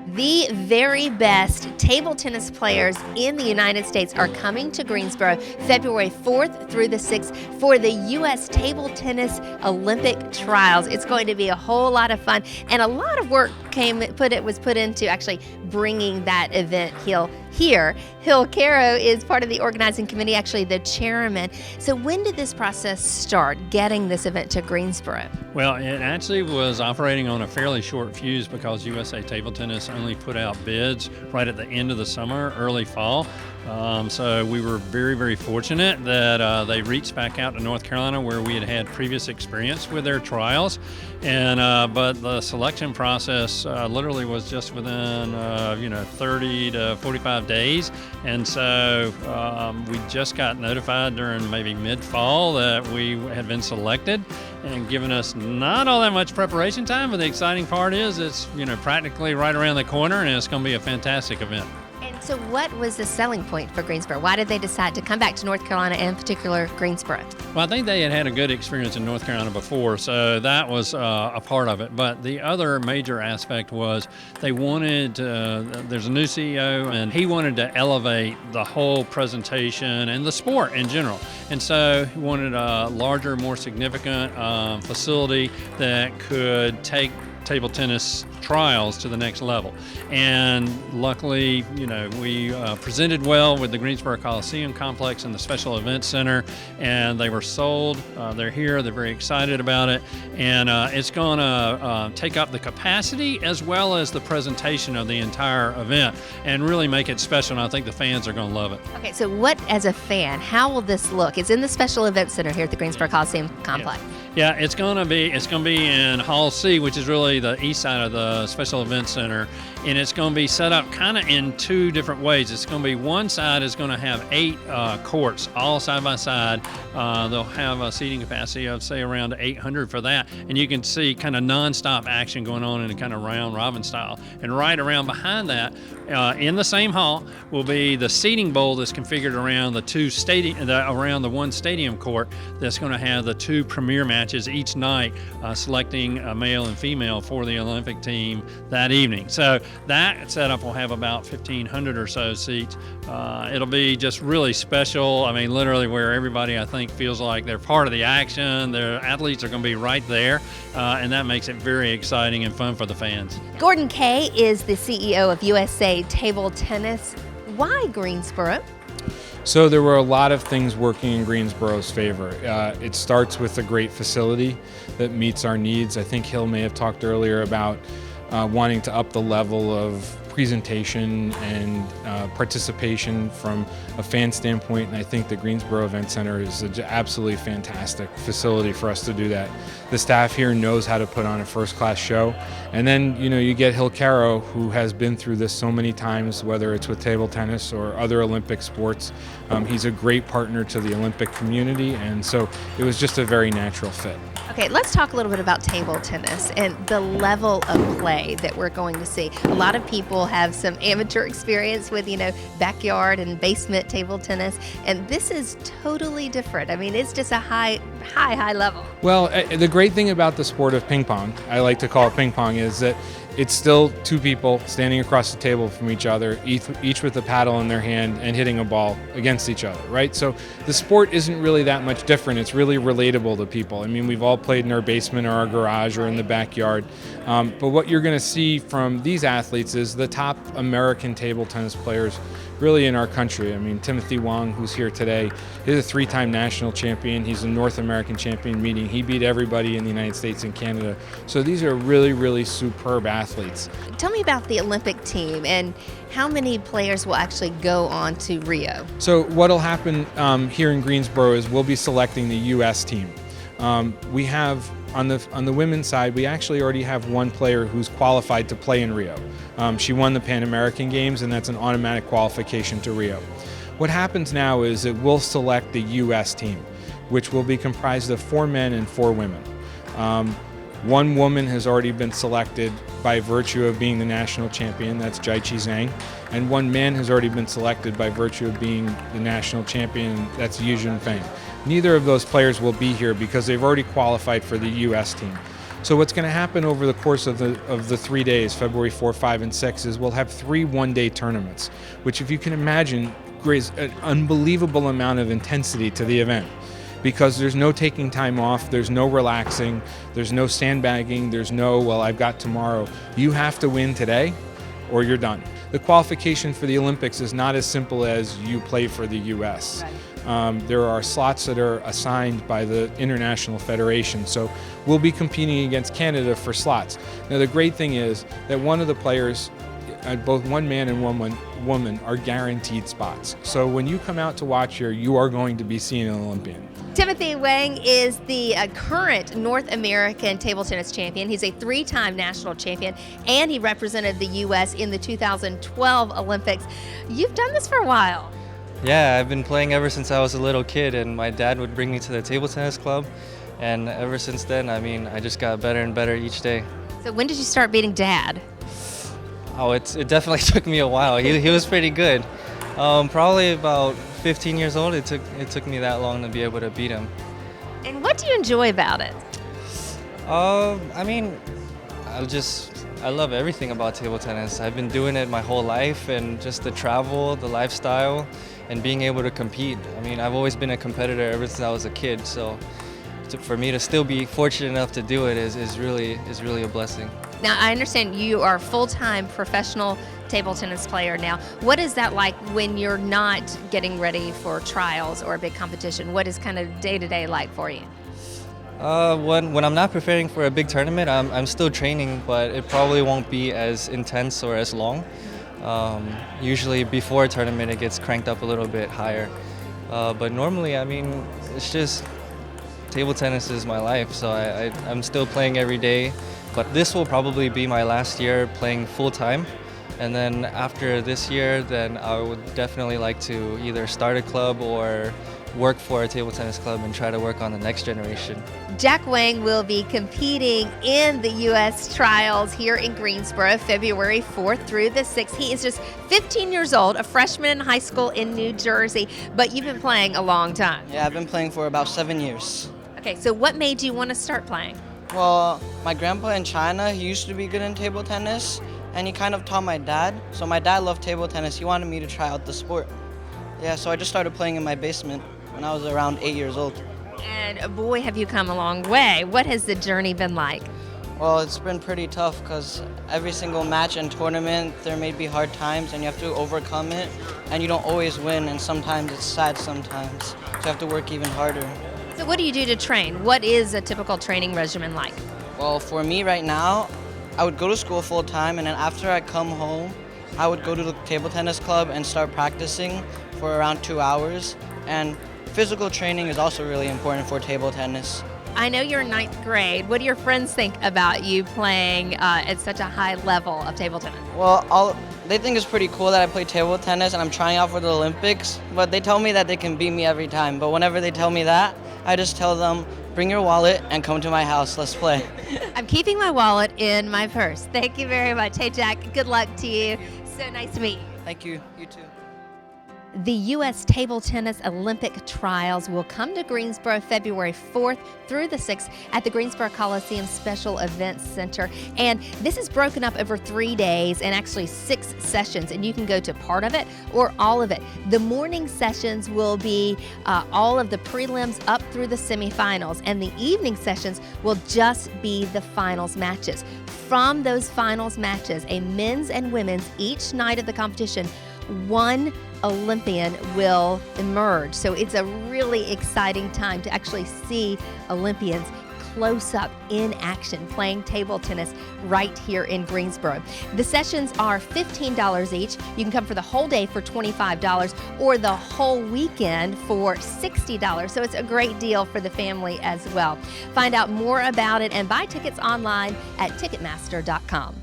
The very best table tennis players in the United States are coming to Greensboro February 4th through the 6th for the U.S. Table Tennis Olympic Trials. It's going to be a whole lot of fun, and a lot of work was put into actually bringing that event here. Hill Caro is part of the organizing committee, actually the chairman. So when did this process start, getting this event to Greensboro? Well, it actually was operating on a fairly short fuse because USA Table Tennis only put out bids right at the end of the summer, early fall. So we were very, very fortunate that they reached back out to North Carolina, where we had previous experience with their trials. But the selection process literally was just within 30 to 45 days. And so we just got notified during maybe mid-fall that we had been selected, and given us not all that much preparation time. But the exciting part is it's practically right around the corner, and it's going to be a fantastic event. So what was the selling point for Greensboro? Why did they decide to come back to North Carolina, and in particular Greensboro? Well, I think they had a good experience in North Carolina before, so that was a part of it. But the other major aspect was they wanted, there's a new CEO, and he wanted to elevate the whole presentation and the sport in general. And so he wanted a larger, more significant facility that could take table tennis trials to the next level. And luckily, we presented well with the Greensboro Coliseum complex and the Special Events Center, and they were sold. They're here. They're very excited about it, and it's going to take up the capacity as well as the presentation of the entire event and really make it special, and I think the fans are going to love it. Okay, so what, as a fan, how will this look? It's in the Special Events Center here at the Greensboro Coliseum complex. Yeah, it's going to be in Hall C, which is really the east side of the Special Events Center, and it's going to be set up kind of in two different ways. It's going to be one side is going to have 8 courts, all side by side. They'll have a seating capacity of, say, around 800 for that, and you can see kind of nonstop action going on in a kind of round robin style. And right around behind that, in the same hall, will be the seating bowl that's configured around around the one stadium court that's going to have the 2 premier matches each night, selecting a male and female for the Olympic team that evening. So that setup will have about 1,500 or so seats. It'll be just really special. I mean, literally where everybody, I think, feels like they're part of the action. Their athletes are going to be right there, and that makes it very exciting and fun for the fans. Gordon Kay is the CEO of USA Table Tennis. Why Greensboro? So there were a lot of things working in Greensboro's favor. It starts with a great facility that meets our needs. I think Hill may have talked earlier about wanting to up the level of presentation and participation from a fan standpoint, and I think the Greensboro Event Center is an absolutely fantastic facility for us to do that. The staff here knows how to put on a first-class show, and then you get Hill Caro, who has been through this so many times, whether it's with table tennis or other Olympic sports. He's a great partner to the Olympic community, and so it was just a very natural fit. Okay, let's talk a little bit about table tennis and the level of play that we're going to see. A lot of people have some amateur experience with, backyard and basement table tennis, and this is totally different. I mean, it's just a high level. Well, the great thing about the sport of ping pong, I like to call it ping pong, is that it's still 2 people standing across the table from each other, each with a paddle in their hand and hitting a ball against each other, right? So the sport isn't really that much different. It's really relatable to people. I mean, we've all played in our basement or our garage or in the backyard. But what you're going to see from these athletes is the top American table tennis players really in our country. I mean, Timothy Wong, who's here today, is a 3-time national champion. He's a North American champion, meaning he beat everybody in the United States and Canada. So these are really, really superb athletes. Tell me about the Olympic team and how many players will actually go on to Rio? So what'll happen here in Greensboro is we'll be selecting the U.S. team. We have, on the women's side, we actually already have one player who's qualified to play in Rio. She won the Pan American Games, and that's an automatic qualification to Rio. What happens now is that we'll select the U.S. team, which will be comprised of 4 men and 4 women. One woman has already been selected by virtue of being the national champion, that's Jaichi Zhang, and 1 man has already been selected by virtue of being the national champion, that's Yujun Feng. Neither of those players will be here because they've already qualified for the U.S. team. So what's going to happen over the course of the 3 days, February 4, 5, and 6, is we'll have 3 one-day tournaments, which, if you can imagine, brings an unbelievable amount of intensity to the event, because there's no taking time off, there's no relaxing, there's no sandbagging, there's no, well, I've got tomorrow. You have to win today or you're done. The qualification for the Olympics is not as simple as you play for the U.S. Right. There are slots that are assigned by the International Federation, so we'll be competing against Canada for slots. Now, the great thing is that one of the players, both one man and woman, are guaranteed spots. So when you come out to watch here, you are going to be seeing an Olympian. Timothy Wang is the current North American table tennis champion. He's a 3-time national champion, and he represented the U.S. in the 2012 Olympics. You've done this for a while. Yeah, I've been playing ever since I was a little kid, and my dad would bring me to the table tennis club. And ever since then, I mean, I just got better and better each day. So when did you start beating Dad? Oh, it definitely took me a while. He was pretty good. Probably about 15 years old. It took me that long to be able to beat him. And what do you enjoy about it? I mean, I love everything about table tennis. I've been doing it my whole life, and just the travel, the lifestyle, and being able to compete. I mean, I've always been a competitor ever since I was a kid, so for me to still be fortunate enough to do it is really a blessing. Now, I understand you are a full-time professional table tennis player now. What is that like when you're not getting ready for trials or a big competition? What is kind of day-to-day like for you? When I'm not preparing for a big tournament, I'm still training, but it probably won't be as intense or as long. Usually before a tournament, it gets cranked up a little bit higher. But normally, I mean, it's just table tennis is my life, so I'm still playing every day. But this will probably be my last year playing full-time. And then after this year, then I would definitely like to either start a club or work for a table tennis club and try to work on the next generation. Jack Wang will be competing in the U.S. trials here in Greensboro, February 4th through the 6th. He is just 15 years old, a freshman in high school in New Jersey, but you've been playing a long time. Yeah, I've been playing for about 7 years. Okay, so what made you want to start playing? Well, my grandpa in China, he used to be good in table tennis, and he kind of taught my dad. So my dad loved table tennis. He wanted me to try out the sport. Yeah, so I just started playing in my basement when I was around 8 years old. And boy, have you come a long way. What has the journey been like? Well, it's been pretty tough because every single match and tournament, there may be hard times and you have to overcome it. And you don't always win, and sometimes it's sad sometimes. So you have to work even harder. So what do you do to train? What is a typical training regimen like? Well, for me right now, I would go to school full time, and then after I come home, I would go to the table tennis club and start practicing for around 2 hours. And physical training is also really important for table tennis. I know you're in 9th grade. What do your friends think about you playing at such a high level of table tennis? Well, they think it's pretty cool that I play table tennis and I'm trying out for the Olympics, but they tell me that they can beat me every time. But whenever they tell me that, I just tell them, bring your wallet and come to my house, let's play. I'm keeping my wallet in my purse. Thank you very much. Hey, Jack, good luck to you. So nice to meet you. Thank you. You too. The U.S. Table Tennis Olympic Trials will come to Greensboro February 4th through the 6th at the Greensboro Coliseum Special Events Center. And this is broken up over 3 days and actually 6 sessions, and you can go to part of it or all of it. The morning sessions will be all of the prelims up through the semifinals, and the evening sessions will just be the finals matches. From those finals matches, a men's and women's each night of the competition, one Olympian will emerge. So it's a really exciting time to actually see Olympians close up in action playing table tennis right here in Greensboro. The sessions are $15 each. You can come for the whole day for $25 or the whole weekend for $60. So it's a great deal for the family as well. Find out more about it and buy tickets online at Ticketmaster.com.